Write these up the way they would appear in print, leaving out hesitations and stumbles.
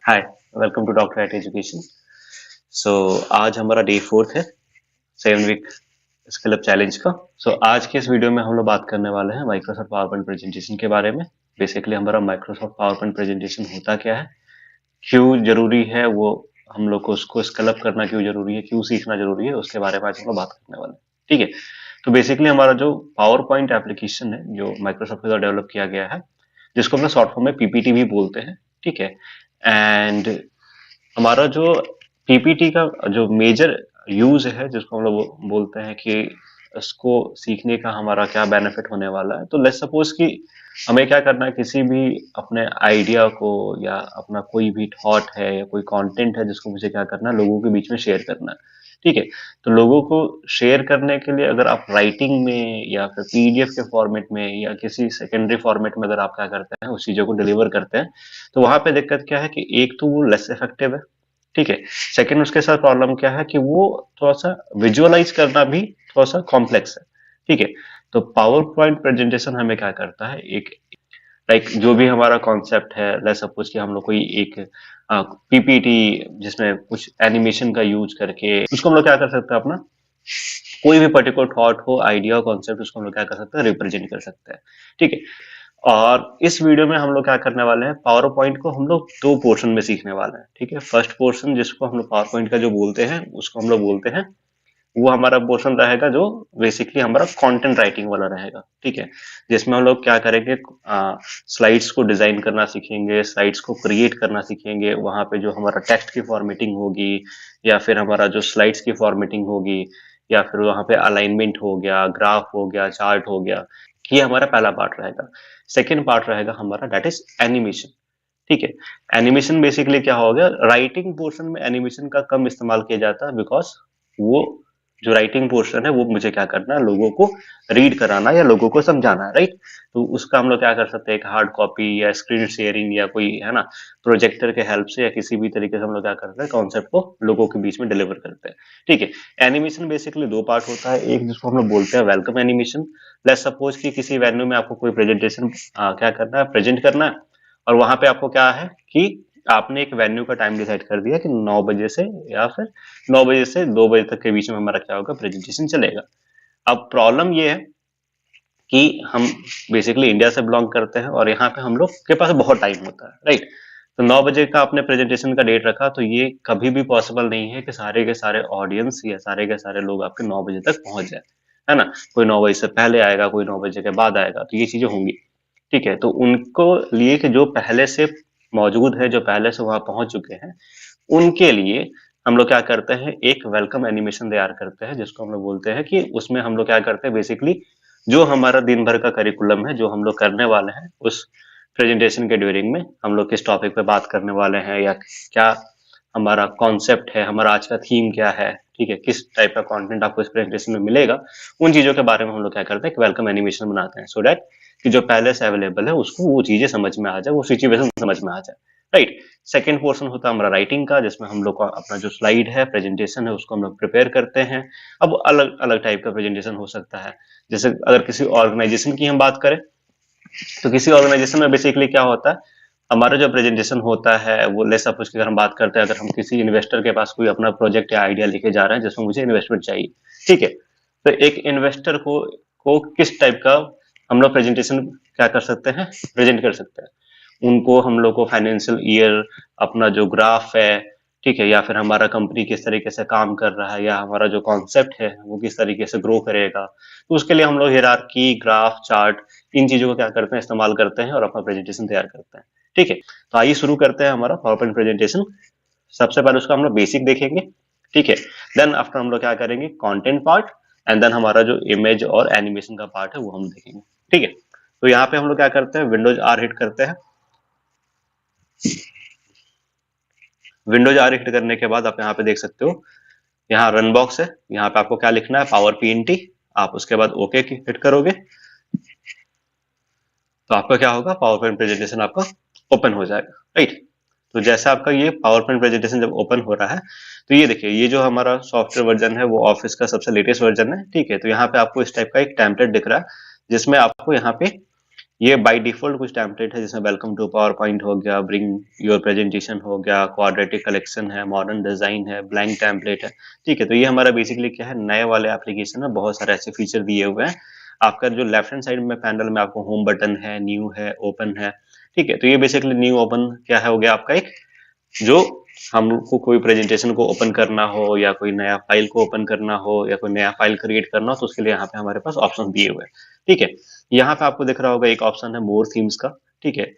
Hi, welcome to doctor at education. सो आज हमारा डे 4 है 7 वीक स्किल अप चैलेंज का। आज के इस वीडियो में हम लोग बात करने वाले हैं माइक्रोसॉफ्ट पावर पॉइंट प्रेजेंटेशन के बारे में। बेसिकली हमारा माइक्रोसॉफ्ट पावर पॉइंट प्रेजेंटेशन होता क्या है, क्यों जरूरी है, वो हम लोग को उसको स्किल अप करना क्यों जरूरी है, क्यों सीखना जरूरी है, उसके बारे में आज हम लोग बात करने वाले हैं। ठीक है, तो बेसिकली हमारा जो पावर पॉइंट एप्लीकेशन है जो माइक्रोसॉफ्ट के द्वारा डेवलप किया गया है, जिसको हम शॉर्ट फॉर्म में पीपीटी भी बोलते हैं। ठीक है, एंड हमारा जो पीपीटी का जो मेजर यूज है, जिसको हम लोग बोलते हैं कि इसको सीखने का हमारा क्या बेनिफिट होने वाला है। तो लेट्स सपोज कि हमें क्या करना है, किसी भी अपने आइडिया को या अपना कोई भी थॉट है या कोई कंटेंट है जिसको मुझे क्या करना है, लोगों के बीच में शेयर करना है। ठीक है, तो लोगों को शेयर करने के लिए अगर आप राइटिंग में या फिर पीडीएफ के फॉर्मेट में या किसी सेकेंडरी फॉर्मेट में अगर आप क्या करते हैं, उस चीजों को डिलीवर करते हैं, तो वहां पे दिक्कत क्या है कि एक तो वो लेस इफेक्टिव है। ठीक है, सेकंड उसके साथ प्रॉब्लम क्या है कि वो थोड़ा सा विजुअलाइज करना भी थोड़ा सा कॉम्प्लेक्स है। ठीक है, तो पावर पॉइंट प्रेजेंटेशन हमें क्या करता है, एक लाइक जो भी हमारा कॉन्सेप्ट है, लेट्स सपोज कि हम लोग कोई एक पीपीटी जिसमें कुछ एनिमेशन का यूज करके उसको हम लोग क्या कर सकते हैं, अपना कोई भी पर्टिकुलर थॉट हो, आइडिया, कॉन्सेप्ट, उसको हम लोग क्या कर सकते हैं, रिप्रेजेंट कर सकते हैं। ठीक है, और इस वीडियो में हम लोग क्या करने वाले हैं, पावर पॉइंट को हम लोग दो पोर्शन में सीखने वाले हैं। ठीक है, फर्स्ट पोर्शन जिसको हम लोग पावर पॉइंट का जो बोलते हैं, उसको हम लोग बोलते हैं, वो हमारा पोर्शन रहेगा जो बेसिकली हमारा कंटेंट राइटिंग वाला रहेगा। ठीक है, जिसमें हम लोग क्या करेंगे, स्लाइड्स को डिजाइन करना सीखेंगे, स्लाइड्स को क्रिएट करना सीखेंगे, वहां पे जो हमारा टेक्स्ट की फॉर्मेटिंग होगी या फिर हमारा जो स्लाइड्स की फॉर्मेटिंग होगी या फिर वहां पे अलाइनमेंट हो गया, ग्राफ हो गया, चार्ट हो गया, ये हमारा पहला पार्ट रहेगा। सेकेंड पार्ट रहेगा हमारा, दैट इज एनिमेशन। ठीक है, एनिमेशन बेसिकली क्या हो गया, राइटिंग पोर्शन में एनिमेशन का कम इस्तेमाल किया जाता है, बिकॉज वो जो राइटिंग पोर्शन है वो मुझे क्या करना है, लोगों को रीड कराना या लोगों को समझाना है, राइट। तो उसका हम लोग क्या कर सकते हैं, एक हार्ड कॉपी या स्क्रीन शेयरिंग या कोई है ना, प्रोजेक्टर के हेल्प से या किसी भी तरीके से हम लोग क्या करते हैं, कॉन्सेप्ट को लोगों के बीच में डिलीवर करते हैं। ठीक है, एनिमेशन बेसिकली दो पार्ट होता है, एक जिसको हम लोग बोलते हैं वेलकम एनिमेशन। लेट्स सपोज कि किसी वेन्यू में आपको कोई प्रेजेंटेशन क्या करना है, प्रेजेंट करना है, और वहां पे आपको क्या है कि आपने एक वेन्यू का टाइम डिसाइड कर दिया कि 9 बजे से या फिर 9 बजे से 2 बजे तक के बीच में हमारा क्या होगा, प्रेजेंटेशन चलेगा। अब प्रॉब्लम ये है कि हम बेसिकली इंडिया से बिलोंग करते हैं और यहाँ पे हम लोग के पास बहुत टाइम होता है, राइट। तो 9 बजे का आपने प्रेजेंटेशन का डेट रखा, तो ये कभी भी पॉसिबल नहीं है कि सारे के सारे ऑडियंस या सारे के सारे लोग आपके 9 बजे तक पहुंच जाए, है ना। कोई 9 बजे से पहले आएगा, कोई 9 बजे के बाद आएगा, तो ये चीजें होंगी। ठीक है, तो उनको लिए कि जो पहले से मौजूद है, जो पहले से वहां पहुंच चुके हैं, उनके लिए हम लोग क्या करते हैं, एक वेलकम एनिमेशन तैयार करते हैं, जिसको हम लोग बोलते हैं कि उसमें हम लोग क्या करते हैं, बेसिकली जो हमारा दिन भर का करिकुलम है, जो हम लोग करने वाले हैं उस प्रेजेंटेशन के ड्यूरिंग में, हम लोग किस टॉपिक पे बात करने वाले हैं या क्या हमारा कॉन्सेप्ट है, हमारा आज का थीम क्या है, ठीक है, किस टाइप का कंटेंट आपको इस प्रेजेंटेशन में मिलेगा, उन चीजों के बारे में हम लोग क्या करते हैं, एक वेलकम एनिमेशन बनाते हैं, सो दैट कि जो पहले से अवेलेबल है उसको वो चीजें समझ में आ जाए, वो सिचुएशन समझ में आ जाए, राइट। सेकेंड पोर्शन होता है हमारा राइटिंग का, जिसमें हम लोग का अपना जो स्लाइड है, प्रेजेंटेशन है, उसको हम लोग प्रिपेयर करते हैं। अब अलग अलग टाइप का प्रेजेंटेशन हो सकता है, जैसे अगर किसी ऑर्गेनाइजेशन की हम बात करें, तो किसी ऑर्गेनाइजेशन में बेसिकली क्या होता है, हमारा जो प्रेजेंटेशन होता है वो लेट्स सपोज कि अगर हम बात करते हैं, अगर हम किसी इन्वेस्टर के पास कोई अपना प्रोजेक्ट या आइडिया लेके जा रहे हैं जिसमें मुझे इन्वेस्टमेंट चाहिए, ठीक है, तो एक इन्वेस्टर को किस टाइप का हम लोग प्रेजेंटेशन क्या कर सकते हैं, प्रेजेंट कर सकते हैं। उनको हम लोग को फाइनेंशियल ईयर, अपना जो ग्राफ है, ठीक है, या फिर हमारा कंपनी किस तरीके से काम कर रहा है, या हमारा जो कॉन्सेप्ट है वो किस तरीके से ग्रो करेगा, तो उसके लिए हम लोग हियरार्की, ग्राफ, चार्ट, इन चीजों को क्या करते हैं, इस्तेमाल करते हैं और अपना प्रेजेंटेशन तैयार करते हैं। ठीक है, तो आइए शुरू करते हैं हमारा पावर पॉइंट प्रेजेंटेशन। सबसे पहले उसका हम लोग बेसिक देखेंगे। ठीक है, देन आफ्टर हम लोग क्या करेंगे, कंटेंट पार्ट, एंड देन हमारा जो इमेज और एनिमेशन का पार्ट है वो हम देखेंगे। ठीक है, तो यहाँ पे हम लोग क्या करते हैं, विंडोज आर हिट करते हैं। विंडोज आर हिट करने के बाद आप यहाँ पे देख सकते हो, यहाँ रन बॉक्स है, यहाँ पे आपको क्या लिखना है, पावर पीएनटी। आप उसके बाद ओके की हिट करोगे तो आपका क्या होगा, पावर पॉइंट प्रेजेंटेशन आपका ओपन हो जाएगा, राइट। तो जैसा आपका ये पावर पॉइंट प्रेजेंटेशन जब ओपन हो रहा है, तो ये देखिए, ये जो हमारा सॉफ्टवेयर वर्जन है वो ऑफिस का सबसे लेटेस्ट वर्जन है। ठीक है, तो यहाँ पे आपको इस टाइप का एक टेम्पलेट दिख रहा है, जिसमें आपको यहाँ पे ये बाय डिफॉल्ट कुछ टेम्पलेट है, जिसमें वेलकम टू पावर पॉइंट हो गया, ब्रिंग योर प्रेजेंटेशन हो गया, क्वाड्रेटिक कलेक्शन है, मॉडर्न डिजाइन है, ब्लैंक टेम्पलेट है। ठीक है, तो ये हमारा बेसिकली क्या है, नए वाले एप्लीकेशन में बहुत सारे ऐसे फीचर दिए हुए हैं। आपका जो लेफ्ट हैंड साइड में पैनल में आपको होम बटन है, न्यू है, ओपन है। ठीक है, तो ये बेसिकली न्यू ओपन क्या है हो गया आपका एक, जो हमको कोई प्रेजेंटेशन को ओपन करना हो या कोई नया फाइल को ओपन करना हो या कोई नया फाइल क्रिएट करना हो, तो उसके लिए यहाँ पे हमारे पास ऑप्शन दिए हुए हैं। ठीक है, यहाँ पे आपको दिख रहा होगा एक ऑप्शन है मोर थीम्स का। ठीक है,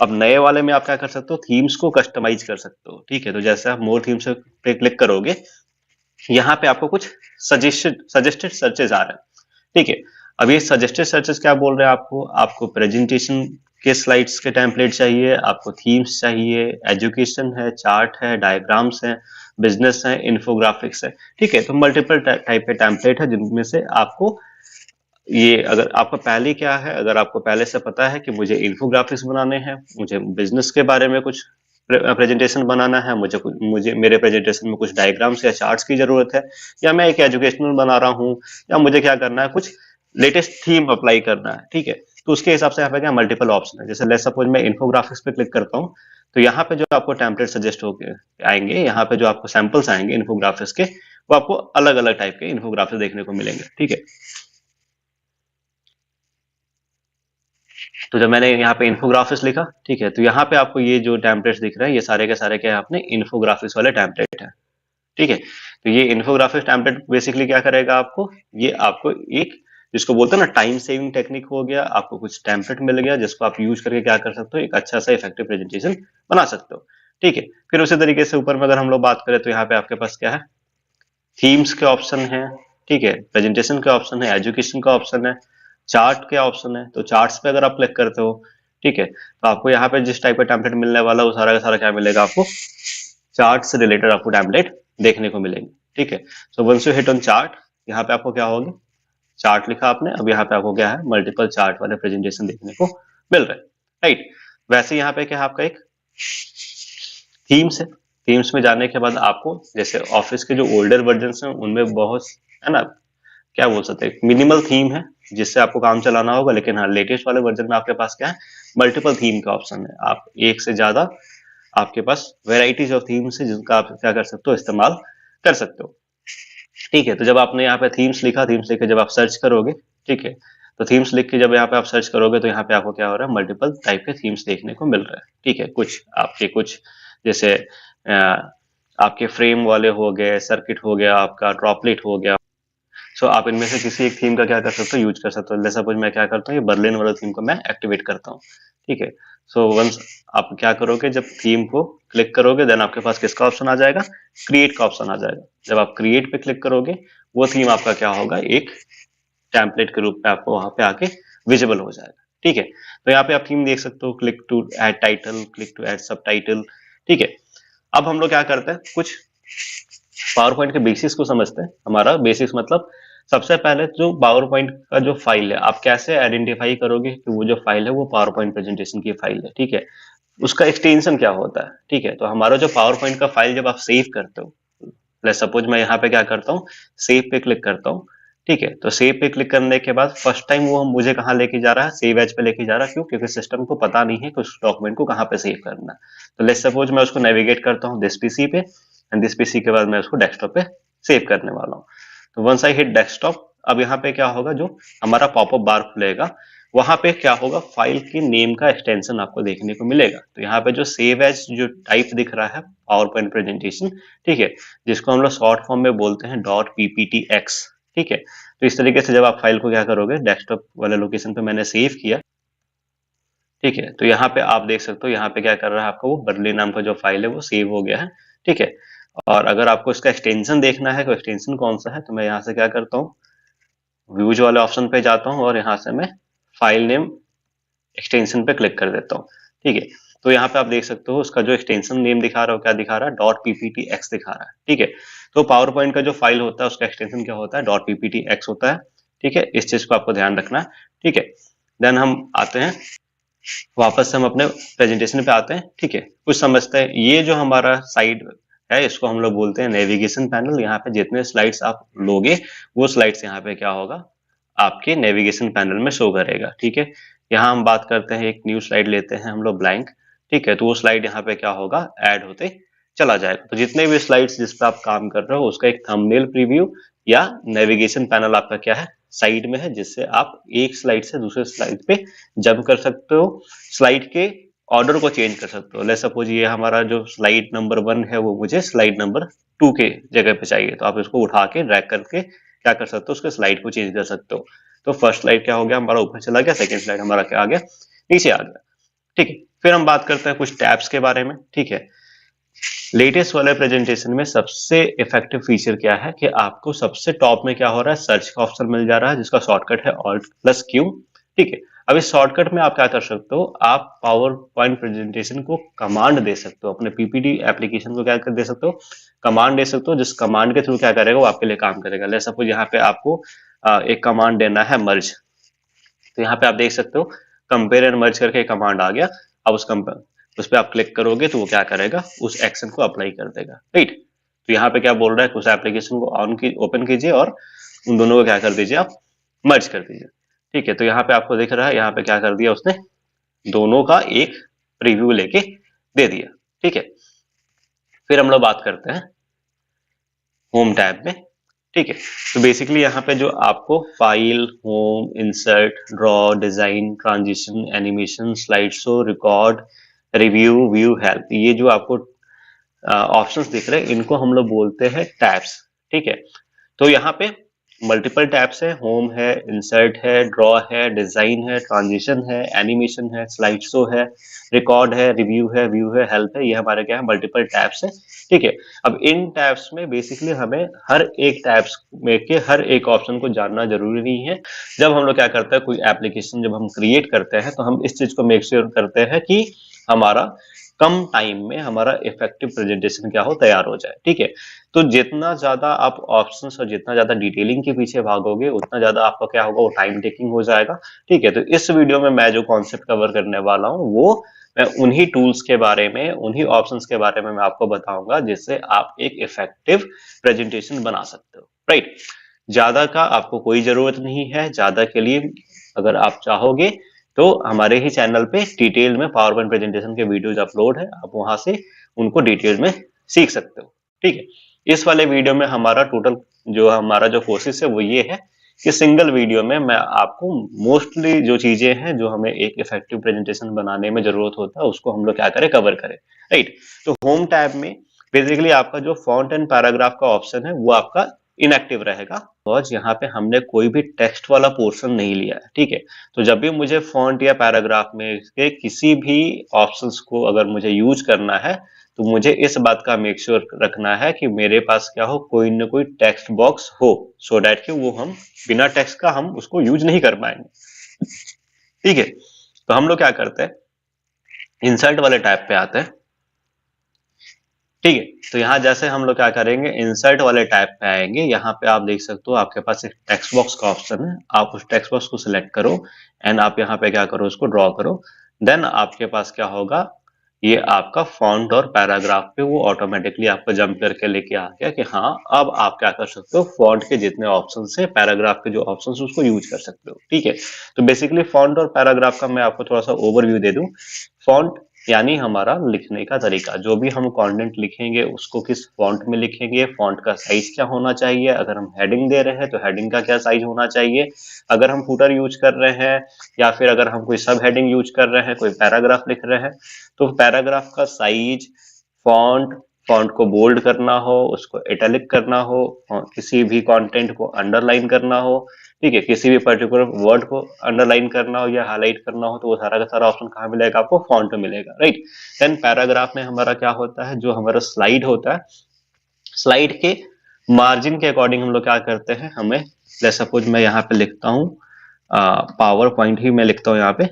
अब नए वाले में आप क्या कर सकते हो, थीम्स को कस्टमाइज कर सकते हो। ठीक है, तो जैसे आप मोर थीम्स पे क्लिक करोगे, यहाँ पे आपको कुछ सजेस्टेड सर्चेज आ रहे हैं। ठीक है, अब ये सजेस्टेड सर्चेस क्या बोल रहे हैं आपको, आपको प्रेजेंटेशन के स्लाइड्स के टेम्पलेट चाहिए, आपको थीम्स चाहिए, एजुकेशन है, चार्ट है, डायग्राम्स है, बिजनेस है, इन्फोग्राफिक्स है। ठीक है, तो मल्टीपल टाइप के टेम्पलेट है, जिनमें से आपको ये, अगर आपका पहले क्या है, अगर आपको पहले से पता है कि मुझे इन्फोग्राफिक्स बनाने हैं, मुझे बिजनेस के बारे में कुछ प्रेजेंटेशन बनाना है, मुझे मेरे प्रेजेंटेशन में कुछ डायग्राम्स या चार्ट्स की जरूरत है, या मैं एक एजुकेशनल बना रहा हूँ, या मुझे क्या करना है, कुछ लेटेस्ट थीम अप्लाई करना है। ठीक है, तो उसके हिसाब से यहाँ पे क्या मल्टीपल ऑप्शन है। जैसे लेट्स सपोज मैं इन्फोग्राफिक्स पे क्लिक करता हूँ, तो यहाँ पे जो आपको टेम्पलेट सजेस्ट होके आएंगे, यहाँ पे जो आपको सैंपल्स आएंगे इन्फोग्राफिक्स के, वो आपको अलग अलग टाइप के इन्फोग्राफिक्स देखने को मिलेंगे। ठीक है, तो जब मैंने यहाँ पे इन्फोग्राफिक्स लिखा, ठीक है, तो यहाँ पे आपको ये जो टेम्पलेट्स दिख रहे हैं, ये सारे के सारे क्या है, अपने इन्फोग्राफिक्स वाले टेम्पलेट है। ठीक है, तो ये इन्फोग्राफिक्स टेम्पलेट बेसिकली क्या करेगा आपको, ये आपको एक, जिसको बोलते हैं ना टाइम सेविंग टेक्निक हो गया, आपको कुछ टेम्पलेट मिल गया जिसको आप यूज करके क्या कर सकते हो, एक अच्छा सा इफेक्टिव प्रेजेंटेशन बना सकते हो। ठीक है, फिर उसी तरीके से ऊपर में अगर हम लोग बात करें, तो यहाँ पे आपके पास क्या है, थीम्स के ऑप्शन है। ठीक है, प्रेजेंटेशन के ऑप्शन है, एजुकेशन का ऑप्शन है, चार्ट के ऑप्शन है। तो चार्ट्स पे अगर आप क्लिक करते हो, ठीक है, तो आपको यहाँ पे जिस टाइप का टेम्पलेट मिलने वाला है, वो सारा का सारा क्या मिलेगा आपको, चार्ट से रिलेटेड आपको टेम्पलेट देखने को मिलेंगे। ठीक है, so once you hit on chart, यहाँ पे आपको क्या होगा, चार्ट लिखा आपने, अब यहाँ पे आपको क्या है, मल्टीपल चार्ट वाले प्रेजेंटेशन देखने को मिल रहे हैं। राइट, वैसे यहाँ पे क्या है, आपका एक थीम्स है। थीम्स में जाने के बाद आपको, जैसे ऑफिस के जो ओल्डर वर्जन हैं उनमें बहुत, है ना, क्या बोल सकते हैं, मिनिमल थीम है जिससे आपको काम चलाना होगा। लेकिन हाँ, लेटेस्ट वाले वर्जन में आपके पास क्या है, मल्टीपल थीम का ऑप्शन है। आप एक से ज्यादा, आपके पास वेराइटीज ऑफ थीम्स है, जिनका आप क्या कर सकते हो, इस्तेमाल कर सकते हो। ठीक है, तो जब आपने यहाँ पे थीम्स लिखा, थीम्स लिख के जब आप सर्च करोगे, ठीक है, तो थीम्स लिख के जब यहाँ पे आप सर्च करोगे, तो यहाँ पे आपको क्या हो रहा है, मल्टीपल टाइप के थीम्स देखने को मिल रहा है। ठीक है, कुछ जैसे आपके फ्रेम वाले हो गए, सर्किट हो गया, आपका ड्रॉपलेट हो गया। सो आप इनमें से किसी एक थीम का क्या कर सकते हो, यूज कर सकते हो। जैसे सपोज मैं क्या करता हूँ, ये बर्लिन वाला थीम को मैं एक्टिवेट करता हूँ। ठीक है, सो वंस आप क्या करोगे, जब थीम को क्लिक करोगे, देन आपके पास किसका ऑप्शन आ जाएगा, क्रिएट का ऑप्शन आ जाएगा। जब आप क्रिएट पे क्लिक करोगे, वो थीम आपका क्या होगा, एक टेम्पलेट के रूप में आपको वहां पे आके विजिबल हो जाएगा। ठीक है, तो यहाँ पे आप थीम देख सकते हो, click to add title, click to add subtitle. ठीक है, अब हम लोग क्या करते हैं, कुछ पावर पॉइंट के बेसिक्स को समझते हैं। हमारा बेसिक्स मतलब, सबसे पहले जो पावर पॉइंट का जो फाइल है, आप कैसे आइडेंटिफाई करोगे कि वो जो फाइल है वो पावर पॉइंट प्रेजेंटेशन की फाइल है। ठीक है, उसका एक्सटेंशन क्या होता है। ठीक है, तो हमारा जो पावर पॉइंट का फाइल जब आप सेव करते हो, लेट्स सपोज मैं यहाँ पे क्या करता हूँ, सेव पे क्लिक करता हूँ। ठीक है, तो सेव पे क्लिक करने के बाद फर्स्ट टाइम वो मुझे कहाँ लेके जा रहा है, सेव एज पे लेके जा रहा है। क्यों, क्योंकि सिस्टम को पता नहीं है कि उस डॉक्यूमेंट को कहाँ पे सेव करना है। तो लेट्स सपोज मैं उसको नेविगेट करता हूँ दिस पीसी पे, एंड दिस पीसी के बाद मैं उसको डेस्कटॉप पे सेव करने वाला हूँ। तो वंस आई हिट डेस्कटॉप, अब यहाँ पे क्या होगा, जो हमारा पॉपअप बार खुलेगा, वहां पे क्या होगा, फाइल के नेम का एक्सटेंशन आपको देखने को मिलेगा। तो यहाँ पे जो सेव एज जो टाइप दिख रहा है, पावर पॉइंट प्रेजेंटेशन, ठीक है, जिसको हम लोग शॉर्ट फॉर्म में बोलते हैं डॉट पीपीटीएक्स। ठीक है, तो इस तरीके से जब आप फाइल को क्या करोगे, डेस्कटॉप वाले लोकेशन पे मैंने सेव किया। ठीक है, तो यहाँ पे आप देख सकते हो, यहाँ पे क्या कर रहा है, आपका वो बर्ली नाम का जो फाइल है वो सेव हो गया है। ठीक है, और अगर आपको इसका एक्सटेंशन देखना है, तो एक्सटेंशन कौन सा है, तो मैं यहाँ से क्या करता हूँ, व्यूज वाले ऑप्शन पे जाता हूँ, और यहाँ से मैं फाइल नेम एक्सटेंशन पे क्लिक कर देता हूँ। ठीक है, तो यहाँ पे आप देख सकते हो, उसका जो एक्सटेंशन नेम दिखा रहा हो, क्या दिखा रहा है, डॉट पीपीटी एक्स दिखा रहा है। ठीक है, तो पावर पॉइंट का जो फाइल होता है, उसका एक्सटेंशन क्या होता है, डॉट पीपीटी एक्स होता है। ठीक है, इस चीज को आपको ध्यान रखना है। ठीक है, देन हम आते हैं वापस से, हम अपने प्रेजेंटेशन पे आते हैं। ठीक है, कुछ समझते हैं, ये जो हमारा साइड है, इसको हम लोग बोलते हैं नेविगेशन पैनल। यहाँ पे जितने स्लाइड्स आप लोगे, वो स्लाइड्स यहाँ पे क्या होगा, आपके नेविगेशन पैनल में शो करेगा। ठीक है, यहाँ हम बात करते हैं, एक न्यू स्लाइड लेते हैं हम लोग ब्लैंक, ठीक है। तो वो स्लाइड यहाँ पे क्या होगा, ऐड होते चला जाएगा। तो जितने भी स्लाइड्स जिस पे आप काम कर रहे हो उसका एक थंबनेल प्रीव्यू या नेविगेशन पैनल आपका क्या है, साइड में है, जिससे आप एक स्लाइड से दूसरे स्लाइड पे जंप कर सकते हो, स्लाइड के ऑर्डर को चेंज कर सकते हो। लेट्स सपोज ये हमारा जो स्लाइड नंबर 1 है वो मुझे स्लाइड नंबर 2 के जगह पे चाहिए, तो आप इसको उठा के ड्रैग करके क्या कर सकते हो, उसके स्लाइड को चेंज कर सकते हो। तो फर्स्ट स्लाइड क्या हो गया हमारा, ऊपर चला गया, सेकंड स्लाइड हमारा क्या आ गया, नीचे आ गया, ठीक है। फिर हम बात करते हैं कुछ टैब्स के बारे में, ठीक है। लेटेस्ट वाले प्रेजेंटेशन में सबसे इफेक्टिव फीचर क्या है कि आपको सबसे टॉप में क्या हो रहा है, सर्च का ऑप्शन मिल जा रहा है, जिसका शॉर्टकट है Alt+Q, ठीक है। अब इस शॉर्टकट में आप क्या कर सकते हो, आप पावर पॉइंट प्रेजेंटेशन को कमांड दे सकते हो, अपने पीपीटी एप्लीकेशन को क्या कर दे सकते हो, कमांड दे सकते हो, जिस कमांड के थ्रू क्या करेगा वो आपके लिए काम करेगा। लेट्स सपोज यहाँ पे आपको एक कमांड देना है मर्ज, तो यहाँ पे आप देख सकते हो कंपेयर एंड मर्ज करके कमांड आ गया। अब उस पर आप क्लिक करोगे तो वो क्या करेगा, उस एक्शन को अप्लाई कर देगा, राइट। तो यहाँ पे क्या बोल रहा है कि उस एप्लीकेशन को ओपन कीजिए और उन दोनों को क्या कर दीजिए, आप मर्ज कर दीजिए, ठीक है। तो यहाँ पे आपको दिख रहा है, यहाँ पे क्या कर दिया उसने, दोनों का एक प्रीव्यू लेके दे दिया, ठीक है। फिर हम लोग बात करते हैं होम टैब में, ठीक है। तो बेसिकली यहाँ पे जो आपको file, home, insert, draw, design, transition, animation, slide show, record, review, view, help, ये जो आपको ऑप्शंस दिख रहे हैं इनको हम लोग बोलते हैं टैब्स, ठीक है। तो यहाँ पे मल्टीपल टैब्स है, होम है, इंसर्ट है, ड्रॉ है, डिजाइन है, ट्रांजिशन है, एनिमेशन है, स्लाइड शो है, रिकॉर्ड है, रिव्यू है, व्यू है, हेल्प है, ये हमारे क्या है, मल्टीपल टैब्स है, ठीक है। अब इन टैब्स में बेसिकली हमें हर एक टैब्स में के हर एक ऑप्शन को जानना जरूरी नहीं है। जब हम लोग क्या करते हैं, कोई एप्लीकेशन जब हम क्रिएट करते हैं तो हम इस चीज को मेक श्योर करते हैं कि हमारा कम टाइम में हमारा इफेक्टिव प्रेजेंटेशन क्या हो, तैयार हो जाए, ठीक है। तो जितना ज्यादा आप ऑप्शंस और जितना ज्यादा डिटेलिंग के पीछे भागोगे उतना ज्यादा आपका क्या होगा, वो टाइम टेकिंग हो जाएगा, ठीक है। तो इस वीडियो में मैं जो कॉन्सेप्ट कवर करने वाला हूँ वो मैं उन्हीं टूल्स के बारे में, उन्हीं ऑप्शंस के बारे में मैं आपको बताऊंगा जिससे आप एक इफेक्टिव प्रेजेंटेशन बना सकते हो, राइट। ज्यादा का आपको कोई जरूरत नहीं है, ज्यादा के लिए अगर आप चाहोगे तो हमारे ही चैनल पे डिटेल में पावर पॉइंट प्रेजेंटेशन के वीडियोज अपलोड है, आप वहां से उनको डिटेल में सीख सकते हो, ठीक है। इस वाले वीडियो में हमारा टोटल जो हमारा जो कोशिश है वो ये है कि सिंगल वीडियो में मैं आपको मोस्टली जो चीजें हैं जो हमें एक इफेक्टिव प्रेजेंटेशन बनाने में जरूरत होता है उसको हम लोग क्या करें, कवर करें, राइट। तो होम टैब में बेसिकली आपका जो फॉन्ट एंड पैराग्राफ का ऑप्शन है वो आपका इनएक्टिव रहेगा, बिकॉज यहाँ पे हमने कोई भी टेक्स्ट वाला पोर्शन नहीं लिया है, ठीक है। तो जब भी मुझे फॉन्ट या पैराग्राफ में के किसी भी ऑप्शंस को अगर मुझे यूज करना है तो मुझे इस बात का मेक श्योर रखना है कि मेरे पास क्या हो, कोई ना कोई टेक्स्ट बॉक्स हो, सो डैट कि वो हम बिना टेक्स्ट का हम उसको यूज नहीं कर पाएंगे, ठीक है। तो हम लोग क्या करते हैं, इंसर्ट वाले टैब पे आते हैं, ठीक है। तो यहाँ जैसे हम लोग क्या करेंगे, इंसर्ट वाले टैब पे आएंगे, यहाँ पे आप देख सकते हो आपके पास एक टेक्स्ट बॉक्स का ऑप्शन है, आप उस टेक्स्ट बॉक्स को सिलेक्ट करो एंड आप यहाँ पे क्या करो, उसको ड्रॉ करो। देन आपके पास क्या होगा, ये आपका फॉन्ट और पैराग्राफ पे वो ऑटोमेटिकली आपको जंप करके लेके आ गया कि हाँ अब आप क्या कर सकते हो, फॉन्ट के जितने ऑप्शन है, पैराग्राफ के जो ऑप्शन उसको यूज कर सकते हो, ठीक है। तो बेसिकली फॉन्ट और पैराग्राफ का मैं आपको थोड़ा सा ओवरव्यू दे दूं। फॉन्ट यानी हमारा लिखने का तरीका, जो भी हम कंटेंट लिखेंगे उसको किस फॉन्ट में लिखेंगे, फॉन्ट का साइज क्या होना चाहिए, अगर हम हेडिंग दे रहे हैं तो हेडिंग का क्या साइज होना चाहिए, अगर हम फुटर यूज कर रहे हैं या फिर अगर हम कोई सब हेडिंग यूज कर रहे हैं, कोई पैराग्राफ लिख रहे हैं, तो पैराग्राफ का साइज, फॉन्ट, फॉन्ट को बोल्ड करना हो, उसको इटैलिक करना हो, किसी भी कंटेंट को अंडरलाइन करना हो, ठीक है, किसी भी पर्टिकुलर वर्ड को अंडरलाइन करना हो या हाईलाइट करना हो, तो वो सारा का सारा ऑप्शन कहाँ मिलेगा, आपको फॉन्ट में मिलेगा, राइट। देन पैराग्राफ में हमारा क्या होता है, जो हमारा स्लाइड होता है, स्लाइड के मार्जिन के अकॉर्डिंग हम लोग क्या करते हैं, हमें लेट्स सपोज मैं यहाँ पे लिखता हूँ पावर पॉइंट ही मैं लिखता हूँ यहाँ पे,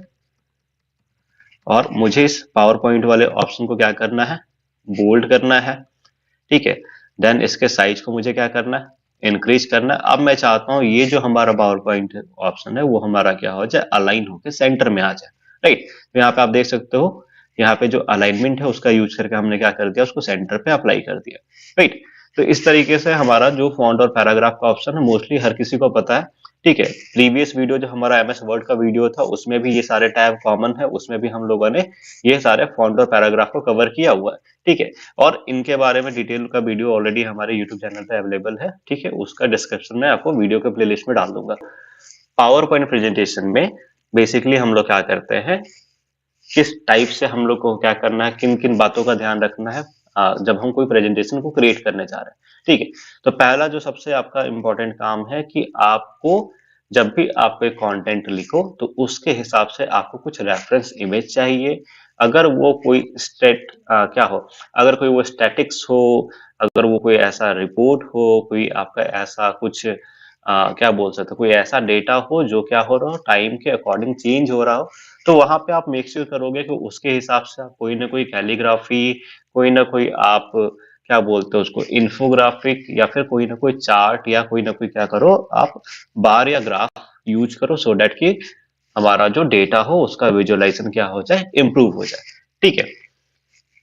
और मुझे इस पावर पॉइंट वाले ऑप्शन को क्या करना है, बोल्ड करना है, ठीक है। देन इसके साइज को मुझे क्या करना है, इंक्रीज करना है। अब मैं चाहता हूं ये जो हमारा पावर पॉइंट ऑप्शन है वो हमारा क्या हो जाए, अलाइन होकर सेंटर में आ जाए, राइट। तो यहाँ पे आप देख सकते हो, यहाँ पे जो अलाइनमेंट है उसका यूज करके हमने क्या कर दिया, उसको सेंटर पे अप्लाई कर दिया, राइट। तो इस तरीके से हमारा जो फॉन्ट और पैराग्राफ का ऑप्शन है मोस्टली हर किसी को पता है, ठीक है। प्रीवियस वीडियो जो हमारा एमएस वर्ड का वीडियो था उसमें भी ये सारे टैब कॉमन है, उसमें भी हम लोगों ने ये सारे फॉन्ट और पैराग्राफ को कवर किया हुआ है। ठीक है, और इनके बारे में डिटेल का वीडियो ऑलरेडी हमारे यूट्यूब चैनल पे अवेलेबल है। ठीक है, उसका डिस्क्रिप्शन में आपको वीडियो के प्लेलिस्ट में डाल दूंगा। पावर पॉइंट प्रेजेंटेशन में बेसिकली हम लोग क्या करते हैं, किस टाइप से हम लोग को क्या करना है, किन किन बातों का ध्यान रखना है जब हम कोई प्रेजेंटेशन को क्रिएट करने जा रहे हैं। ठीक है, तो पहला जो सबसे आपका इंपॉर्टेंट काम है कि आपको जब भी आप कोई कंटेंट लिखो तो उसके हिसाब से आपको कुछ रेफरेंस इमेज चाहिए। अगर वो कोई क्या हो, अगर कोई वो स्टैटिक्स हो, अगर वो कोई ऐसा रिपोर्ट हो, कोई आपका ऐसा कुछ क्या बोल सकते हो, कोई ऐसा डेटा हो जो क्या हो रहा हो, टाइम के अकॉर्डिंग चेंज हो रहा हो, तो वहां पे आप मेक श्योर करोगे कि उसके हिसाब से आप कोई ना कोई कैलीग्राफी, कोई ना कोई आप क्या बोलते हो उसको इन्फोग्राफिक, या फिर कोई ना कोई चार्ट, या कोई ना कोई क्या करो आप बार या ग्राफ यूज करो, सो डेट कि हमारा जो डेटा हो उसका विजुअलाइजेशन क्या हो जाए, इंप्रूव हो जाए। ठीक है,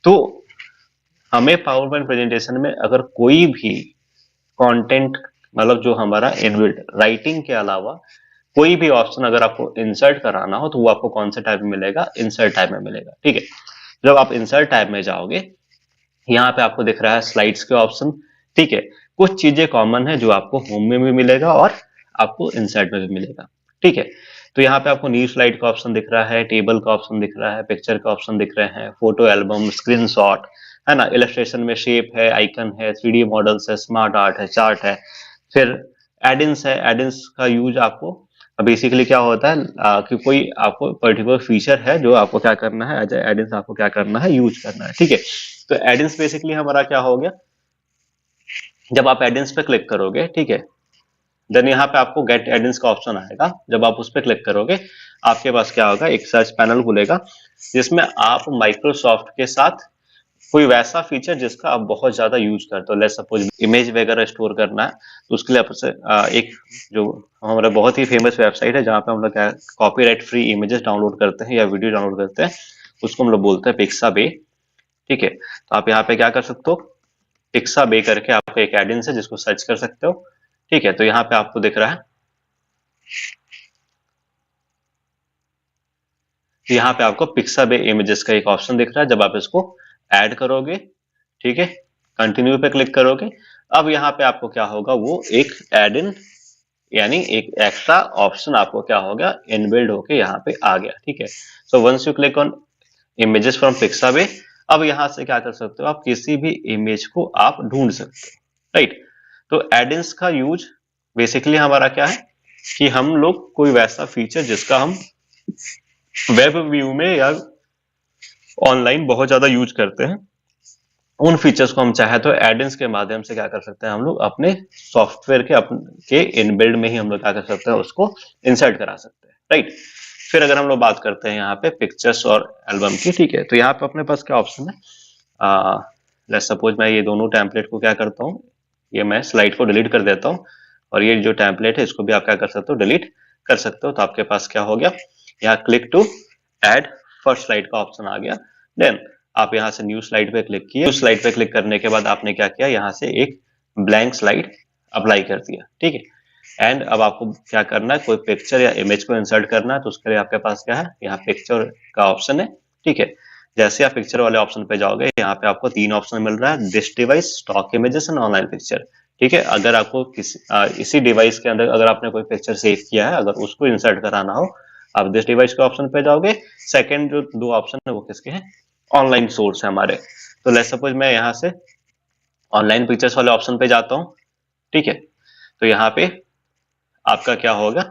तो हमें पावर पॉइंट प्रेजेंटेशन में अगर कोई भी कंटेंट, मतलब जो हमारा इनबिल्ट राइटिंग के अलावा कोई भी ऑप्शन अगर आपको इंसर्ट कराना हो तो वो आपको कौन से टाइप में मिलेगा, इंसर्ट टाइप में मिलेगा। ठीक है, जब आप इंसर्ट टाइप में जाओगे, यहाँ पे आपको दिख रहा है स्लाइड्स के ऑप्शन। ठीक है, कुछ चीजें कॉमन है जो आपको होम में भी मिलेगा और आपको इंसर्ट में भी मिलेगा। ठीक है, तो यहाँ पे आपको न्यू स्लाइड का ऑप्शन दिख रहा है, टेबल का ऑप्शन दिख रहा है, पिक्चर का ऑप्शन दिख रहे हैं, फोटो एल्बम, स्क्रीनशॉट, है ना, इलस्ट्रेशन में शेप है, आइकन है, 3D मॉडल्स है, स्मार्ट आर्ट है, चार्ट है, फिर एडिंस है। एडिंस का यूज आपको बेसिकली क्या होता है कि कोई आपको पर्टिकुलर फीचर है जो आपको क्या करना है, एज एडिंस आपको क्या करना है, यूज करना है। ठीक है, तो एडिंस बेसिकली हमारा क्या हो गया, जब आप एडिंस पे क्लिक करोगे, ठीक है, देन यहाँ पे आपको गेट एडिंस का ऑप्शन आएगा। जब आप उस पर क्लिक करोगे आपके पास क्या होगा, एक सर्च पैनल खुलेगा जिसमें आप माइक्रोसॉफ्ट के साथ कोई वैसा फीचर जिसका आप बहुत ज्यादा यूज करते हो, लेट्स सपोज इमेज वगैरह स्टोर करना है, तो उसके लिए आपसे एक जो हमारा बहुत ही फेमस वेबसाइट है जहाँ पे हम लोग कॉपीराइट फ्री इमेजेस डाउनलोड करते हैं या वीडियो डाउनलोड करते हैं, उसको हम लोग बोलते हैं पिक्साबे। ठीक है, तो आप यहाँ पे क्या कर सकते हो, पिक्साबे करके आपका एक एडिन है जिसको सर्च कर सकते हो। ठीक है, तो यहाँ पे आपको दिख रहा है, यहाँ पे आपको पिक्साबे इमेजेस का एक ऑप्शन दिख रहा है। जब आप इसको ऐड करोगे, ठीक है, कंटिन्यू पे क्लिक करोगे, अब यहाँ पे आपको क्या होगा, वो एक एड इन यानी एक एक्स्ट्रा ऑप्शन आपको क्या हो गया, इनबिल्ड होके यहाँ पे आ गया। ठीक है, so once you click on images from Pixabay, अब यहाँ से क्या कर सकते हो, आप किसी भी इमेज को आप ढूंढ सकते हो। राइट, तो एडिंस का यूज बेसिकली हमारा क्या है कि हम लोग कोई वैसा फीचर जिसका हम वेब व्यू में या ऑनलाइन बहुत ज्यादा यूज करते हैं, उन फीचर्स को हम चाहे तो एडिंस के माध्यम से क्या कर सकते हैं, हम लोग अपने सॉफ्टवेयर के इनबिल्ड में ही हम लोग क्या कर सकते हैं, उसको इंसर्ट करा सकते हैं। राइट, फिर अगर हम लोग बात करते हैं यहाँ पे पिक्चर्स और एल्बम की, ठीक है, तो यहाँ पे अपने पास क्या ऑप्शन है, लेट्स सपोज मैं ये दोनों टेम्पलेट को क्या करता हूँ, ये मैं स्लाइड को डिलीट कर देता हूँ, और ये जो टेम्पलेट है इसको भी आप क्या कर सकते हो, डिलीट कर सकते हो। तो आपके पास क्या हो गया, यहाँ click to add first slide का ऑप्शन आ गया। देन आप यहाँ से न्यू स्लाइड पे क्लिक किए, न्यू स्लाइड पे क्लिक करने के बाद आपने क्या किया, यहाँ से एक ब्लैंक स्लाइड अप्लाई कर दिया। ठीक है, एंड अब आपको क्या करना है, कोई पिक्चर या इमेज को इंसर्ट करना है, तो उसके लिए आपके पास क्या है, यहाँ पिक्चर का ऑप्शन है। ठीक है, जैसे आप पिक्चर वाले ऑप्शन पे जाओगे, यहाँ पे आपको 3 ऑप्शन मिल रहा है, this device, stock images and online picture. ठीक है, अगर आपको इसी डिवाइस के अंदर अगर आपने कोई पिक्चर सेव किया है, अगर उसको इंसर्ट कराना हो, आप दिस डिवाइस के ऑप्शन पे जाओगे। सेकंड जो 2 ऑप्शन है वो किसके हैं, ऑनलाइन सोर्स है हमारे। तो लेट्स सपोज मैं यहाँ से ऑनलाइन पिक्चर्स वाले ऑप्शन पे जाता हूँ। ठीक है, तो यहाँ पे आपका क्या होगा,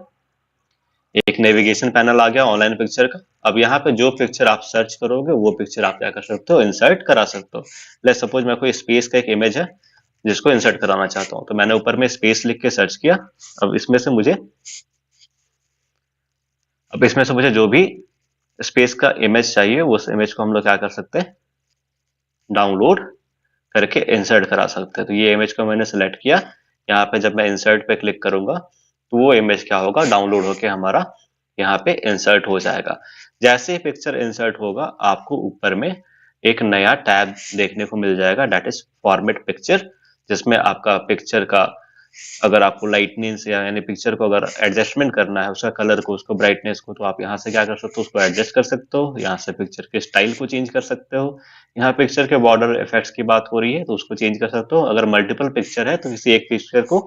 एक नेविगेशन पैनल आ गया ऑनलाइन पिक्चर का। अब यहाँ पे जो पिक्चर आप सर्च करोगे वो पिक्चर आप क्या कर सकते हो, इंसर्ट करा सकते हो। लेट्स सपोज मैं कोई स्पेस का एक इमेज है जिसको इंसर्ट कराना चाहता हूँ, तो मैंने ऊपर में स्पेस लिख के सर्च किया। अब इसमें से मुझे जो भी स्पेस का इमेज चाहिए उस इमेज को हम लोग क्या कर सकते हैं, डाउनलोड करके इंसर्ट करा सकते हैं। तो ये इमेज को मैंने सिलेक्ट किया, यहाँ पे जब मैं इंसर्ट पे क्लिक करूंगा तो वो इमेज क्या होगा, डाउनलोड होके हमारा यहाँ पे इंसर्ट हो जाएगा। जैसे ही पिक्चर इंसर्ट होगा आपको ऊपर में एक नया टैब देखने को मिल जाएगा, दैट इज फॉर्मेट पिक्चर, जिसमें आपका पिक्चर का अगर आपको लाइटनेस या यानी पिक्चर को अगर एडजस्टमेंट करना है, उसका कलर को, उसको ब्राइटनेस को, तो आप यहाँ से क्या कर सकते हो, उसको एडजस्ट कर सकते हो। यहाँ से पिक्चर के स्टाइल को चेंज कर सकते हो। यहाँ पिक्चर के बॉर्डर इफेक्ट्स की बात हो रही है तो उसको चेंज कर सकते हो। अगर मल्टीपल पिक्चर है तो किसी एक पिक्चर को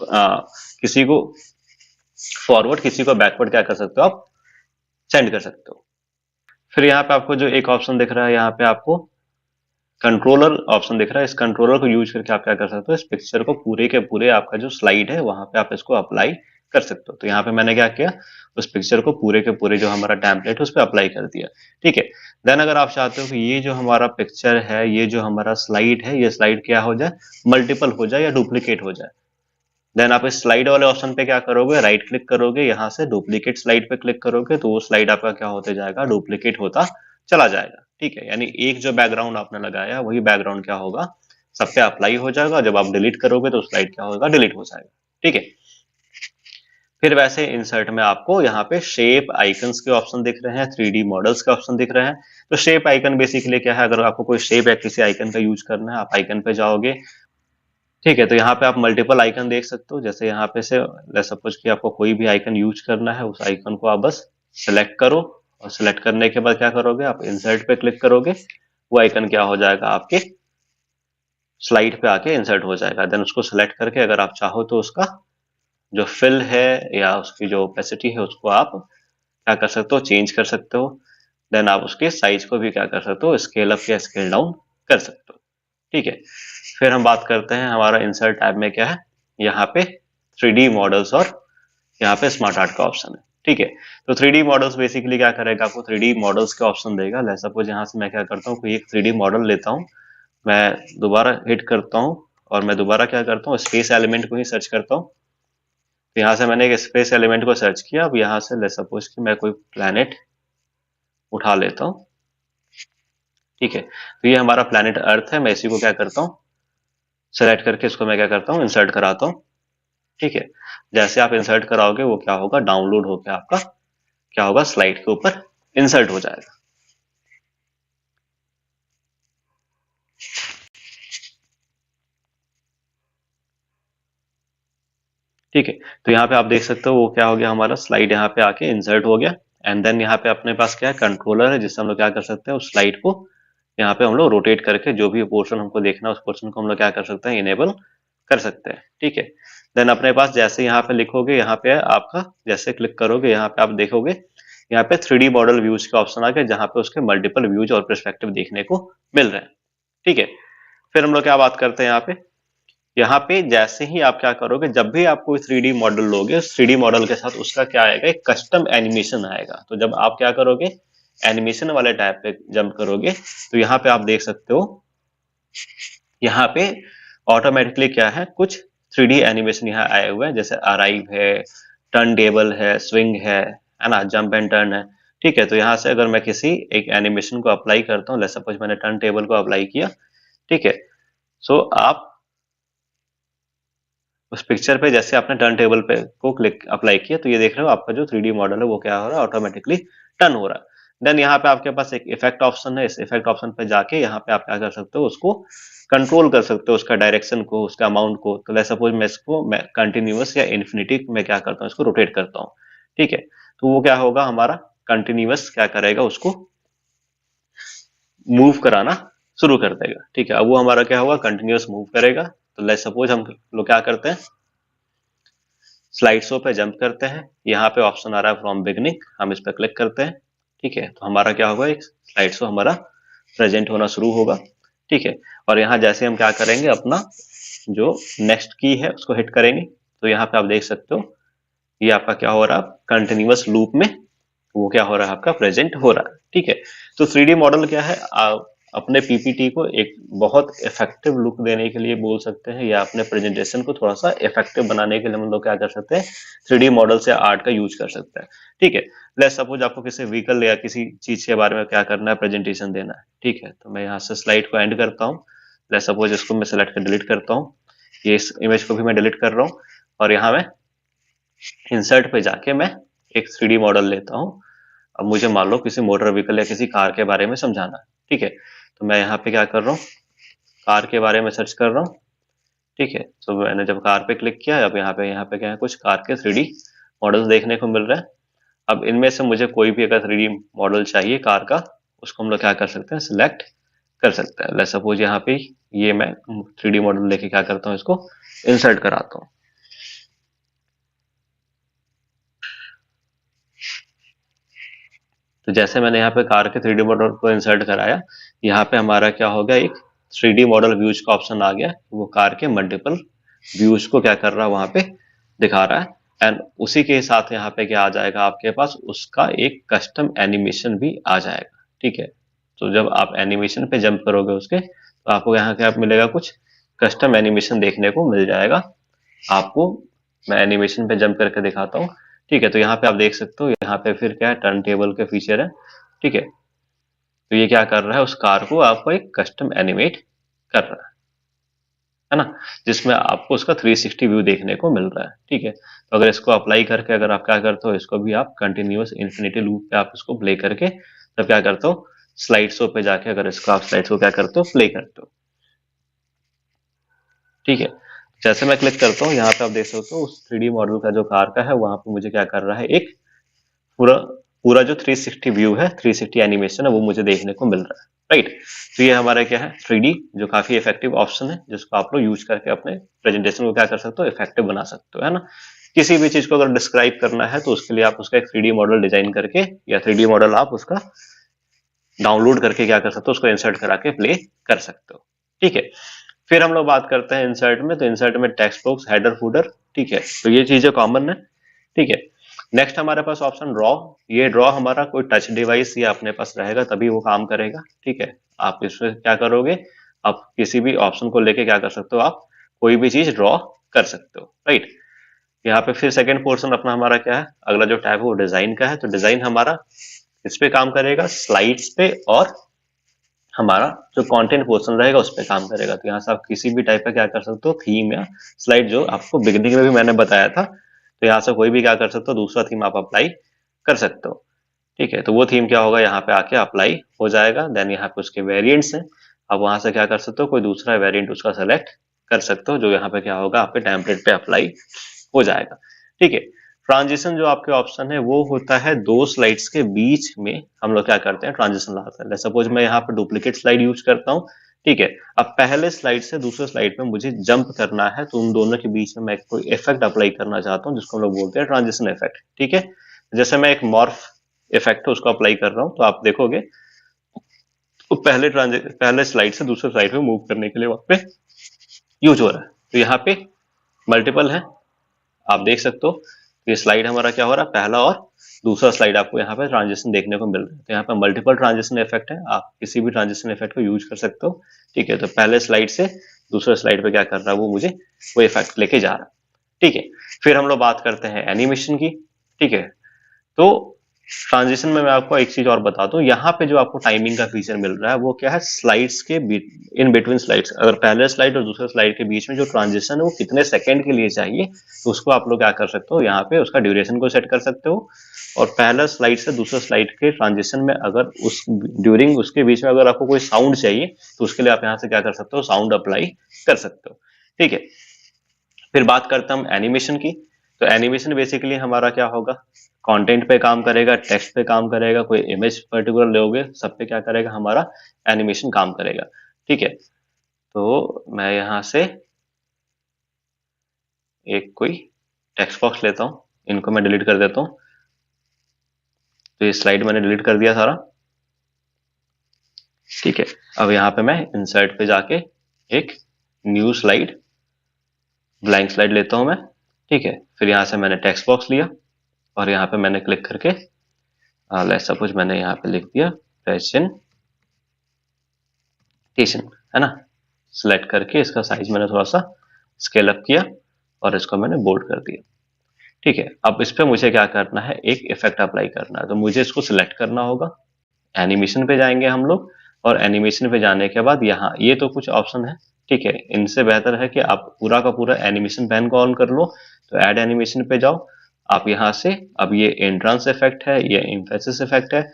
किसी को फॉरवर्ड, किसी को बैकवर्ड क्या कर सकते हो, आप सेंड कर सकते हो। फिर यहाँ पे आपको जो एक ऑप्शन दिख रहा है, यहाँ पे आपको कंट्रोलर ऑप्शन दिख रहा है। इस कंट्रोलर को यूज करके आप क्या कर सकते हो, इस पिक्चर को पूरे के पूरे आपका जो स्लाइड है वहां पे आप इसको अप्लाई कर सकते हो। तो यहाँ पे मैंने क्या किया, उस पिक्चर को पूरे के पूरे जो हमारा टेम्पलेट है उस पर अप्लाई कर दिया। ठीक है। देन अगर आप चाहते हो कि ये जो हमारा पिक्चर है, ये जो हमारा स्लाइड है, ये स्लाइड क्या हो जाए, मल्टीपल हो जाए या डुप्लीकेट हो जाए, देन आप इस स्लाइड वाले ऑप्शन पे क्या करोगे, राइट क्लिक करोगे, यहाँ से डुप्लीकेट स्लाइड पे क्लिक करोगे तो वो स्लाइड आपका क्या होते जाएगा, डुप्लीकेट होता चला जाएगा। ठीक है। यानी एक जो बैकग्राउंड आपने लगाया वही बैकग्राउंड क्या होगा, सब पे अप्लाई हो जाएगा। जब आप डिलीट करोगे तो स्लाइड क्या होगा, डिलीट हो जाएगा। ठीक है। फिर वैसे इंसर्ट में आपको यहाँ पे शेप आइकन्स के ऑप्शन दिख रहे हैं, 3D मॉडल्स के ऑप्शन दिख रहे हैं। तो शेप आइकन बेसिकली क्या है, अगर आपको कोई शेप या किसी आइकन का यूज करना है, आप आइकन पे जाओगे। ठीक है। तो यहाँ पे आप मल्टीपल आइकन देख सकते हो। जैसे यहाँ पे से सपोज कि आपको कोई भी आइकन यूज करना है, उस आइकन को आप बस सिलेक्ट करो और सिलेक्ट करने के बाद क्या करोगे, आप इंसर्ट पे क्लिक करोगे, वो आइकन क्या हो जाएगा, आपके स्लाइड पे आके इंसर्ट हो जाएगा। देन उसको सिलेक्ट करके अगर आप चाहो तो उसका जो फिल है या उसकी जो ओपेसिटी है उसको आप क्या कर सकते हो, चेंज कर सकते हो। देन आप उसके साइज को भी क्या कर सकते हो, स्केल अप या स्केल डाउन कर सकते हो। ठीक है। फिर हम बात करते हैं हमारा इंसर्ट टैब में क्या है, यहाँ पे 3D मॉडल्स और यहाँ पे स्मार्ट आर्ट का ऑप्शन है। ठीक है। तो 3D मॉडल्स बेसिकली क्या करेगा, आपको 3D मॉडल्स के ऑप्शन देगा। लेट्स सपोज यहाँ से मैं क्या करता हूँ, कोई एक 3D मॉडल लेता हूँ, मैं दोबारा हिट करता हूँ और मैं दोबारा क्या करता हूँ, स्पेस एलिमेंट को ही सर्च करता हूँ। तो यहाँ से मैंने एक स्पेस एलिमेंट को सर्च किया। अब यहाँ से लेट्स सपोज कि मैं कोई प्लैनेट उठा लेता हूँ। ठीक है। तो ये हमारा प्लैनेट अर्थ है। मैं इसी को क्या करता हूँ, सेलेक्ट करके इसको मैं क्या करता हूँ, इंसर्ट कराता हूँ। ठीक है। जैसे आप इंसर्ट कराओगे वो क्या होगा, डाउनलोड होकर आपका क्या होगा, स्लाइड के ऊपर इंसर्ट हो जाएगा। ठीक है। तो यहाँ पे आप देख सकते हो वो क्या हो गया, हमारा स्लाइड यहाँ पे आके इंसर्ट हो गया। एंड देन यहाँ पे अपने पास क्या है, कंट्रोलर है, जिससे हम लोग क्या कर सकते हैं, उस स्लाइड को यहाँ पे हम लोग रोटेट करके जो भी पोर्शन हमको देखना है उस पोर्शन को हम लोग क्या कर सकते हैं, इनेबल कर सकते हैं। ठीक है। देन अपने पास जैसे यहाँ पे लिखोगे, यहाँ पे आपका जैसे क्लिक करोगे, यहाँ पे आप देखोगे यहाँ पे 3D मॉडल व्यूज का ऑप्शन आ गया, जहाँ पे उसके मल्टीपल व्यूज और पर्सपेक्टिव देखने को मिल रहे हैं। ठीक है। फिर हम लोग क्या बात करते हैं, यहाँ पे जैसे ही आप क्या करोगे, जब भी आप कोई 3D मॉडल लोगे, उस 3D मॉडल के साथ उसका क्या आएगा, एक कस्टम एनिमेशन आएगा। तो जब आप क्या करोगे, एनिमेशन वाले टैब पे जंप करोगे, तो यहाँ पे आप देख सकते हो, यहाँ पे ऑटोमेटिकली क्या है, कुछ 3D एनिमेशन यहाँ आए हुए हैं। जैसे अराइव है, टर्न टेबल है, स्विंग है ना, जंप एंड टर्न है। ठीक है। तो यहाँ से अगर मैं किसी एक एनिमेशन को अप्लाई करता हूँ, लेट्स सपोज मैंने टर्न टेबल को अप्लाई किया। ठीक है। सो आप उस पिक्चर पे जैसे आपने टर्न टेबल पे को क्लिक अप्लाई किया, तो ये देख रहे हो आपका जो 3D मॉडल है वो क्या हो रहा है, ऑटोमेटिकली टर्न हो रहा है। देन यहाँ पे आपके पास एक इफेक्ट ऑप्शन है। इस इफेक्ट ऑप्शन पे जाके यहाँ पे आप क्या कर सकते हो, उसको कंट्रोल कर सकते हो, उसका डायरेक्शन को, उसका अमाउंट को। तो लेट्स सपोज मैं कंटिन्यूअस या इन्फिनिटी में क्या करता हूँ, इसको रोटेट करता हूँ। ठीक है। तो वो क्या होगा, हमारा कंटिन्यूअस क्या करेगा, उसको मूव कराना शुरू कर देगा। ठीक है। अब वो हमारा क्या होगा, कंटिन्यूअस मूव करेगा। तो लेट्स सपोज हम लोग क्या करते हैं, स्लाइड शो पे जंप करते हैं। यहाँ पे ऑप्शन आ रहा है फ्रॉम बिगनिंग, हम इस पर क्लिक करते हैं। ठीक है। तो हमारा क्या होगा, एक स्लाइड शो हमारा प्रेजेंट होना शुरू होगा। ठीक है। और यहाँ जैसे हम क्या करेंगे, अपना जो नेक्स्ट की है उसको हिट करेंगे, तो यहाँ पे आप देख सकते हो ये आपका क्या हो रहा है, कंटिन्यूअस लूप में वो क्या हो रहा है, आपका प्रेजेंट हो रहा है। ठीक है। तो 3D मॉडल क्या है, अपने पीपीटी को एक बहुत इफेक्टिव लुक देने के लिए बोल सकते हैं, या अपने प्रेजेंटेशन को थोड़ा सा इफेक्टिव बनाने के लिए हम लोग क्या कर सकते हैं, 3D मॉडल से आर्ट का यूज कर सकते हैं। ठीक है। लेट्स सपोज आपको किसी व्हीकल या किसी चीज के बारे में क्या करना है, प्रेजेंटेशन देना है। ठीक है। तो मैं यहाँ से स्लाइड को एंड करता हूँ। लेट्स सपोज इसको मैं सेलेक्ट कर डिलीट करता हूँ, ये इस इमेज को भी मैं डिलीट कर रहा हूँ, और यहाँ मैं इंसर्ट पे जाके मैं एक 3D मॉडल लेता हूँ। अब मुझे मान लो किसी मोटर व्हीकल या किसी कार के बारे में समझाना है। ठीक है। तो मैं यहाँ पे क्या कर रहा हूँ, कार के बारे में सर्च कर रहा हूँ। ठीक है। तो मैंने जब कार पे क्लिक किया, अब यहाँ पे क्या है, कुछ कार के 3D मॉडल्स देखने को मिल रहे हैं। अब इनमें से मुझे कोई भी अगर 3D मॉडल चाहिए कार का, उसको हम लोग क्या कर सकते हैं, सिलेक्ट कर सकते हैं। लेट्स सपोज यहाँ पे ये मैं 3D मॉडल लेके क्या करता हूँ, इसको इंसर्ट कराता हूँ। तो जैसे मैंने यहाँ पे कार के 3D मॉडल को इंसर्ट कराया, यहाँ पे हमारा क्या हो गया, एक 3D मॉडल व्यूज का ऑप्शन आ गया। वो कार के मल्टीपल व्यूज को क्या कर रहा है, वहां पे दिखा रहा है। एंड उसी के साथ यहाँ पे क्या आ जाएगा आपके पास, उसका एक कस्टम एनिमेशन भी आ जाएगा। ठीक है। तो जब आप एनिमेशन पे जंप करोगे उसके, तो आपको यहाँ क्या मिलेगा, कुछ कस्टम एनिमेशन देखने को मिल जाएगा आपको। मैं एनिमेशन पे जंप करके दिखाता हूँ। ठीक है। तो यहाँ पे आप देख सकते हो, यहाँ पे फिर क्या है, टर्न टेबल के फीचर है। ठीक है। तो ये क्या कर रहा है, उस कार को आपको एक कस्टम एनिमेट कर रहा है ना, जिसमें आपको उसका 360 व्यू देखने को मिल रहा है। ठीक है। तो अगर इसको अप्लाई करके अगर आप क्या करते हो, इसको भी आप कंटिन्यूअस इन्फिनिटी लूप पे आप इसको प्ले करके तब क्या करते हो, स्लाइड शो पे जाके अगर इसको आप स्लाइड शो क्या करते हो, प्ले करते हो। ठीक है। जैसे मैं क्लिक करता हूँ, यहाँ पे आप देख सकते हो उस 3D मॉडल का जो कार का है, वहां पे मुझे क्या कर रहा है, एक पूरा पूरा जो 360 व्यू है, 360 एनिमेशन है, वो मुझे देखने को मिल रहा है। राइट। तो ये हमारा क्या है, 3D, जो काफी इफेक्टिव ऑप्शन है, जिसको आप लोग यूज करके अपने प्रेजेंटेशन को क्या कर सकते हो, इफेक्टिव बना सकते हो, है ना। किसी भी चीज को अगर डिस्क्राइब करना है, तो उसके लिए आप उसका एक 3D मॉडल डिजाइन करके, या 3D मॉडल आप उसका डाउनलोड करके क्या कर सकते हो, उसको इंसर्ट करा के प्ले कर सकते हो। ठीक है। फिर हम लोग बात करते हैं इंसर्ट में। तो इंसर्ट में टेक्स्ट बॉक्स, हेडर, फूटर। ठीक है। तो ये चीजें कॉमन है। ठीक है। नेक्स्ट हमारे पास ऑप्शन ड्रॉ। ये ड्रॉ हमारा कोई टच डिवाइस या अपने पास रहेगा तभी वो काम करेगा। ठीक है। आप इसमें क्या करोगे, आप किसी भी ऑप्शन को लेके क्या कर सकते हो, आप कोई भी चीज ड्रॉ कर सकते हो। राइट। यहाँ पे फिर सेकंड पोर्शन अपना हमारा क्या है, अगला जो टैब है वो डिजाइन का है। तो डिजाइन हमारा इस पे काम करेगा, स्लाइड्स पे, और हमारा जो कंटेंट पोर्शन रहेगा उस पर काम करेगा। तो यहाँ से आप किसी भी टाइप का क्या कर सकते हो, थीम या स्लाइड, जो आपको बिगिनिंग में भी मैंने बताया था, तो यहाँ से कोई भी क्या कर सकते हो, दूसरा थीम आप अप्लाई कर सकते हो। ठीक है। तो वो थीम क्या होगा, यहाँ पे आके अप्लाई हो जाएगा। देन यहाँ पे उसके वेरिएंट्स हैं, आप वहां से क्या कर सकते हो, कोई दूसरा वेरिएंट उसका सेलेक्ट कर सकते हो, जो यहाँ पे क्या होगा, आपके टेम्पलेट पे अप्लाई हो जाएगा। ठीक है। ट्रांजिशन जो आपके ऑप्शन है, वो होता है दो स्लाइड्स के बीच में हम लोग क्या करते हैं, ट्रांजिशन लाते हैं। सपोज मैं यहाँ पे डुप्लीकेट स्लाइड यूज करता हूँ। ठीक है। अब पहले स्लाइड से दूसरे स्लाइड में मुझे जंप करना है, तो उन दोनों के बीच में मैं कोई इफेक्ट अप्लाई करना चाहता हूँ, जिसको हम लोग बोलते हैं ट्रांजिशन इफेक्ट। ठीक है। जैसे मैं एक मॉर्फ इफेक्ट है उसको अप्लाई कर रहा हूँ, तो आप देखोगे तो पहले स्लाइड से दूसरे स्लाइड में मूव करने के लिए वहां पे यूज हो रहा है। तो यहाँ पे मल्टीपल है, आप देख सकते हो। ये स्लाइड हमारा क्या हो रहा है, पहला और दूसरा स्लाइड आपको यहाँ पे ट्रांजिशन देखने को मिल रहा है। तो यहाँ पे मल्टीपल ट्रांजिशन इफेक्ट है, आप किसी भी ट्रांजिशन इफेक्ट को यूज कर सकते हो। ठीक है। तो पहले स्लाइड से दूसरे स्लाइड पे क्या कर रहा है, वो मुझे वो इफेक्ट लेके जा रहा है। ठीक है। फिर हम लोग बात करते हैं एनिमेशन की। ठीक है। तो ट्रांजिशन में मैं आपको एक चीज और बता दूं, यहाँ पे जो आपको टाइमिंग का फीचर मिल रहा है, वो क्या है, स्लाइड्स के इन बिटवीन स्लाइड्स, अगर पहले स्लाइड और दूसरे स्लाइड के बीच में जो ट्रांजिशन है वो कितने सेकंड के लिए चाहिए, तो उसको आप लोग क्या कर सकते हो, यहाँ पे उसका ड्यूरेशन को सेट कर सकते हो। और पहला स्लाइड से दूसरे स्लाइड के ट्रांजिशन में अगर उस ड्यूरिंग उसके बीच में अगर आपको कोई साउंड चाहिए, तो उसके लिए आप यहाँ से क्या कर सकते हो, साउंड अप्लाई कर सकते हो। ठीक है। फिर बात करते हैं हम एनिमेशन की। तो एनिमेशन बेसिकली हमारा क्या होगा, कंटेंट पे काम करेगा, टेक्स्ट पे काम करेगा, कोई इमेज पर्टिकुलर लोगे, सब पे क्या करेगा, हमारा एनिमेशन काम करेगा। ठीक है। तो मैं यहाँ से एक कोई टेक्स्ट बॉक्स लेता हूँ, इनको मैं डिलीट कर देता हूँ। तो ये स्लाइड मैंने डिलीट कर दिया सारा। ठीक है। अब यहाँ पे मैं इंसर्ट पे जाके एक न्यू स्लाइड, ब्लैंक स्लाइड लेता हूँ मैं। ठीक है। फिर यहाँ से मैंने टेक्स्ट बॉक्स लिया, और यहाँ पे मैंने क्लिक करके लेट्स सपोज मैंने यहाँ पे लिख दिया प्रेजेंटेशन, है ना। सिलेक्ट करके इसका साइज मैंने थोड़ा सा स्केल अप किया, और इसको मैंने बोल्ड कर दिया। ठीक है। अब इस पे मुझे क्या करना है, एक इफेक्ट अप्लाई करना है। तो मुझे इसको सिलेक्ट करना होगा, एनिमेशन पे जाएंगे हम लोग, और एनिमेशन पे जाने के बाद यहाँ ये तो कुछ ऑप्शन है। ठीक है। इनसे बेहतर है कि आप पूरा का पूरा एनिमेशन पैन को ऑन कर लो। तो ऐड एनिमेशन पे जाओ, आप यहाँ से अब ये एंट्रांस इफेक्ट है, ये एम्फेसिस इफेक्ट है,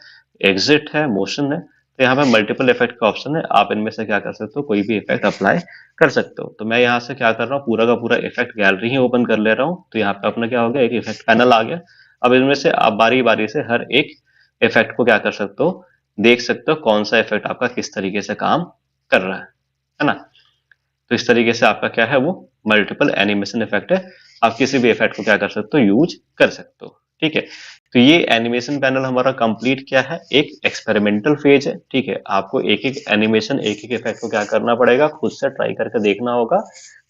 एग्जिट है, मोशन है, तो यहाँ पे मल्टीपल इफेक्ट का ऑप्शन है, आप इनमें से क्या कर सकते हो, कोई भी इफेक्ट अप्लाई कर सकते हो। तो मैं यहाँ से क्या कर रहा हूँ, पूरा का पूरा इफेक्ट गैलरी ही ओपन कर ले रहा हूँ। तो यहाँ पे अपना क्या हो गया, एक इफेक्ट पैनल आ गया। अब इनमें से आप बारी बारी से हर एक इफेक्ट को क्या कर सकते हो, देख सकते हो कौन सा इफेक्ट आपका किस तरीके से काम कर रहा है ना। तो इस तरीके से आपका क्या है, वो मल्टीपल एनिमेशन इफेक्ट है। आप किसी भी इफेक्ट को क्या कर सकते हो, यूज कर सकते हो। ठीक है, तो ये एनिमेशन पैनल हमारा कंप्लीट क्या है, एक एक्सपेरिमेंटल फेज है। ठीक है, आपको एक एक एनिमेशन, एक एक इफेक्ट को क्या करना पड़ेगा, खुद से ट्राई करके देखना होगा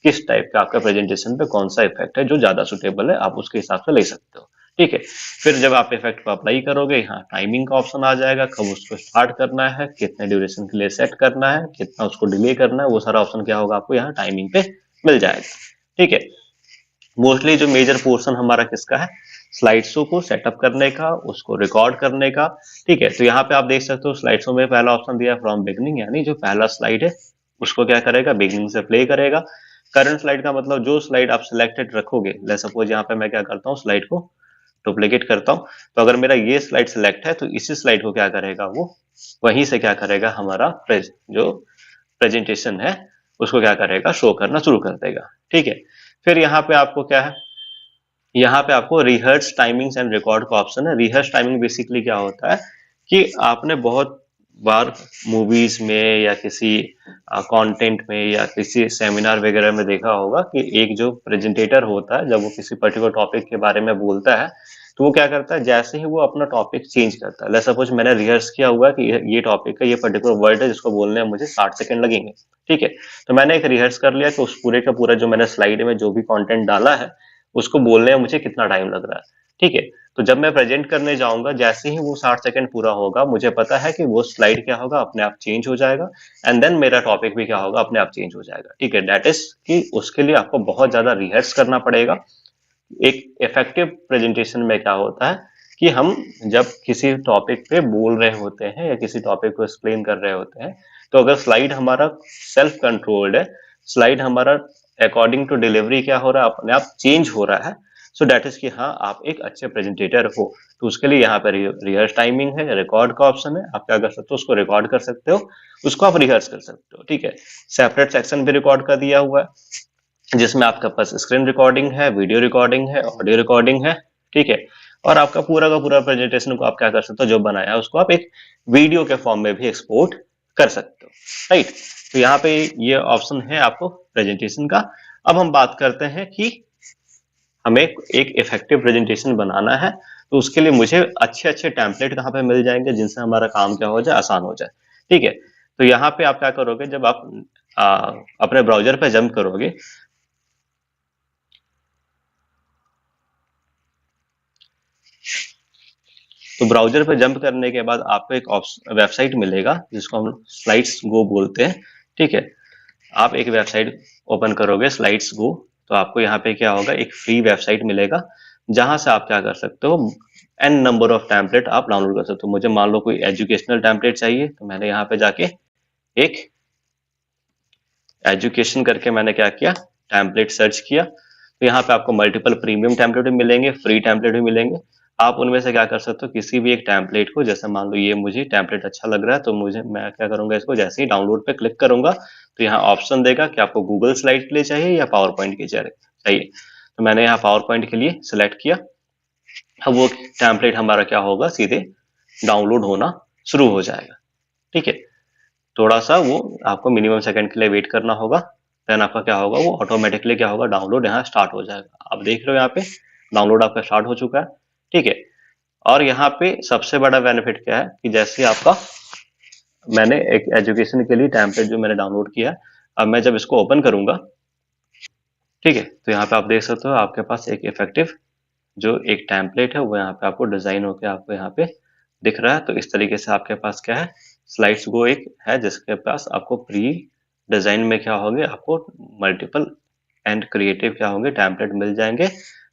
किस टाइप का आपका प्रेजेंटेशन पे कौन सा इफेक्ट है जो ज्यादा सुटेबल है, आप उसके हिसाब से ले सकते हो। ठीक है, फिर जब आप इफेक्ट को अप्लाई करोगे, यहाँ टाइमिंग का ऑप्शन आ जाएगा, कब उसको स्टार्ट करना है, कितने ड्यूरेशन के लिए सेट करना है, कितना उसको डिले करना है, वो सारा ऑप्शन क्या होगा आपको यहाँ टाइमिंग पे मिल जाएगा। ठीक है, मोस्टली जो मेजर पोर्शन हमारा किसका है, स्लाइड शो को सेटअप करने का, उसको रिकॉर्ड करने का। ठीक है, तो यहाँ पे आप देख सकते हो स्लाइड शो में पहला ऑप्शन दिया फ्रॉम बिगनिंग, यानी जो पहला स्लाइड है उसको क्या करेगा, बिगनिंग से प्ले करेगा। करंट स्लाइड का मतलब जो स्लाइड आप सिलेक्टेड रखोगे, ले सपोज यहाँ पे मैं क्या करता हूँ, स्लाइड को डुप्लीकेट करता हूँ, तो अगर मेरा ये स्लाइड सिलेक्ट है तो इसी स्लाइड को क्या करेगा, वो वहीं से क्या करेगा, हमारा जो प्रेजेंटेशन है उसको क्या करेगा, शो करना शुरू कर देगा। ठीक है, फिर यहाँ पे आपको क्या है, यहाँ पे आपको रिहर्स टाइमिंग्स एंड रिकॉर्ड का ऑप्शन है। रिहर्स टाइमिंग बेसिकली क्या होता है कि आपने बहुत बार मूवीज में या किसी कंटेंट में या किसी सेमिनार वगैरह में देखा होगा कि एक जो प्रेजेंटेटर होता है, जब वो किसी पर्टिकुलर टॉपिक के बारे में बोलता है, तो वो क्या करता है, जैसे ही वो अपना टॉपिक चेंज करता है, सपोज मैंने रिहर्स किया हुआ कि ये टॉपिक का ये पर्टिकुलर वर्ड है जिसको बोलने में मुझे 60 सेकंड लगेंगे। ठीक है, तो मैंने एक रिहर्स कर लिया कि उस पूरे का पूरा जो मैंने स्लाइड में जो भी कंटेंट डाला है उसको बोलने में मुझे कितना टाइम लग रहा है। ठीक है, तो जब मैं प्रेजेंट करने जाऊंगा, जैसे ही वो 60 सेकंड पूरा होगा, मुझे पता है कि वो स्लाइड क्या होगा, अपने आप चेंज हो जाएगा, एंड देन मेरा टॉपिक भी क्या होगा, अपने आप चेंज हो जाएगा। ठीक है, दैट इज कि उसके लिए आपको बहुत ज्यादा रिहर्स करना पड़ेगा। एक इफेक्टिव प्रेजेंटेशन में क्या होता है कि हम जब किसी टॉपिक पे बोल रहे होते हैं या किसी टॉपिक को एक्सप्लेन कर रहे होते हैं, तो अगर स्लाइड हमारा सेल्फ कंट्रोल्ड है, स्लाइड हमारा अकॉर्डिंग टू डिलीवरी क्या हो रहा है, अपने आप चेंज हो रहा है, सो दैट इज कि हाँ आप एक अच्छे प्रेजेंटेटर हो। तो उसके लिए यहाँ पे रिहर्स टाइमिंग है, रिकॉर्ड का ऑप्शन है, आप क्या कर सकते हो, उसको रिकॉर्ड कर सकते हो, उसको आप रिहर्स कर सकते हो। ठीक है, सेपरेट सेक्शन भी रिकॉर्ड कर दिया हुआ है जिसमें आपका पास स्क्रीन रिकॉर्डिंग है, वीडियो रिकॉर्डिंग है, ऑडियो रिकॉर्डिंग है। ठीक है, और आपका पूरा का पूरा प्रेजेंटेशन को आप क्या कर सकते हो, जो बनाया है उसको आप एक वीडियो के फॉर्म में भी एक्सपोर्ट कर सकते हो। राइट, तो यहाँ पे ये ऑप्शन है आपको प्रेजेंटेशन का। अब हम बात करते हैं कि हमें एक इफेक्टिव प्रेजेंटेशन बनाना है, तो उसके लिए मुझे अच्छे अच्छे टेम्पलेट कहाँ पे मिल जाएंगे जिनसे हमारा काम क्या हो जाए, आसान हो जाए। ठीक है, तो यहाँ पे आप क्या करोगे, जब आप अपने ब्राउजर पे जंप करोगे, तो ब्राउजर पे जंप करने के बाद आपको एक वेबसाइट मिलेगा जिसको हम स्लाइड्स गो बोलते हैं। ठीक है, आप एक वेबसाइट ओपन करोगे स्लाइड्स गो, तो आपको यहाँ पे क्या होगा, एक फ्री वेबसाइट मिलेगा जहां से आप क्या कर सकते हो, एन नंबर ऑफ टेम्पलेट आप डाउनलोड कर सकते हो। मुझे मान लो कोई एजुकेशनल टेम्पलेट चाहिए, तो मैंने यहाँ पे जाके एक एजुकेशन करके मैंने क्या किया, टेम्पलेट सर्च किया। तो यहाँ पे आपको मल्टीपल प्रीमियम टेम्पलेट भी मिलेंगे, फ्री टेम्पलेट भी मिलेंगे। आप उनमें से क्या कर सकते हो, किसी भी एक टेम्पलेट को, जैसे मान लो ये मुझे टेम्पलेट अच्छा लग रहा है, तो मुझे मैं क्या करूंगा, इसको जैसे ही डाउनलोड पे क्लिक करूंगा तो यहाँ ऑप्शन देगा कि आपको गूगल स्लाइड के लिए चाहिए या पावर पॉइंट के चाहिए। तो मैंने यहाँ पावर पॉइंट के लिए सिलेक्ट किया। अब वो टेम्पलेट हमारा क्या होगा, सीधे डाउनलोड होना शुरू हो जाएगा। ठीक है, थोड़ा सा वो आपको मिनिमम सेकंड के लिए वेट करना होगा, देन आपका क्या होगा, वो ऑटोमेटिकली क्या होगा, डाउनलोड यहाँ स्टार्ट हो जाएगा। आप देख रहे हो यहाँ पे डाउनलोड आपका स्टार्ट हो चुका है। ठीक है, और यहाँ पे सबसे बड़ा बेनिफिट क्या है कि जैसे आपका, मैंने एक एजुकेशन के लिए टेम्पलेट जो मैंने डाउनलोड किया है, अब मैं जब इसको ओपन करूंगा, ठीक है, तो यहाँ पे आप देख सकते हो आपके पास एक इफेक्टिव जो एक टेम्पलेट है वो यहाँ पे आपको डिजाइन होकर आपको यहाँ पे दिख रहा है। तो इस तरीके से आपके पास क्या है, स्लाइड्स गो एक है जिसके पास आपको प्री डिजाइन में क्या होंगे, आपको मल्टीपल एंड क्रिएटिव क्या होंगे, टेम्पलेट मिल जाएंगे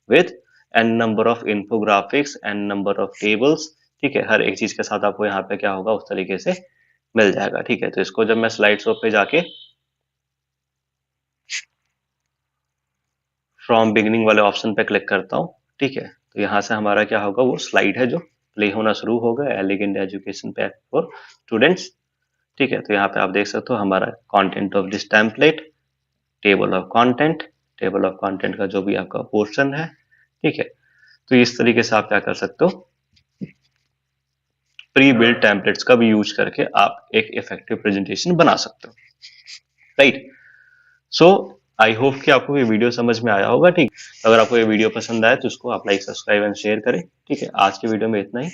with n number of infographics, n number of tables. ठीक है, हर एक चीज के साथ आपको यहाँ पे क्या होगा, उस तरीके से मिल जाएगा। ठीक है, तो इसको जब मैं स्लाइड शो पे जाके फ्रॉम बिगिनिंग वाले ऑप्शन पे क्लिक करता हूँ, ठीक है, तो यहाँ से हमारा क्या होगा, वो स्लाइड है जो प्ले होना शुरू होगा, elegant education pack for students. ठीक है, तो यहाँ पे आप देख सकते हो हमारा content of this template, table of content, table of content का जो भी आपका पोर्शन है, ठीक है। तो इस तरीके से आप क्या कर सकते हो, प्री बिल्ड टेम्पलेट्स का भी यूज करके आप एक इफेक्टिव प्रेजेंटेशन बना सकते हो, राइट। सो आई होप कि आपको ये वीडियो समझ में आया होगा, ठीक। अगर आपको ये वीडियो पसंद आए तो उसको आप लाइक, सब्सक्राइब एंड शेयर करें, ठीक है। आज के वीडियो में इतना ही।